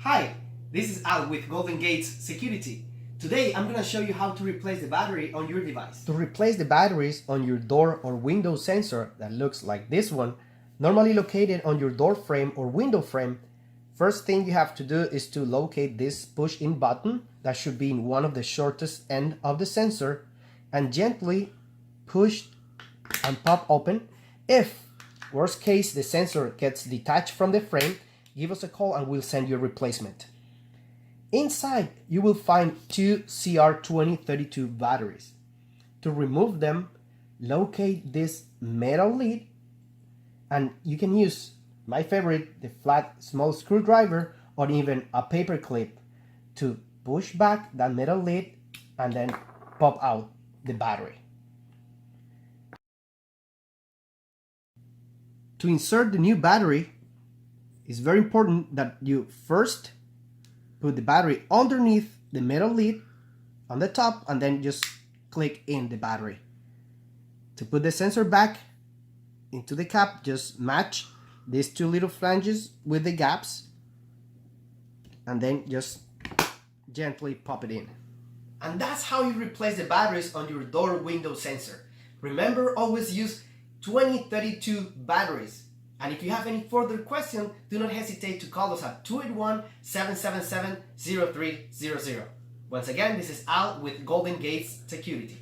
Hi, this is Al with Golden Gates Security. Today I'm going to show you how to replace the battery on your device. To replace the batteries on your door or window sensor that looks like this one, normally located on your door frame or window frame, first thing you have to do is to locate this push-in button that should be in one of the shortest end of the sensor and gently push and pop open. If, worst case, the sensor gets detached from the frame, give us a call and we'll send you a replacement. Inside, you will find two CR2032 batteries. To remove them, locate this metal lid, and you can use my favorite, the flat small screwdriver, or even a paper clip to push back that metal lid and then pop out the battery. To insert the new battery, it's very important that you first put the battery underneath the metal lid on the top and then just click in the battery. To put the sensor back into the cap, just match these two little flanges with the gaps and then just gently pop it in. And that's how you replace the batteries on your door window sensor. Remember, always use 2032 batteries. And if you have any further questions, do not hesitate to call us at 281-777-0300. Once again, this is Al with Golden Gates Security.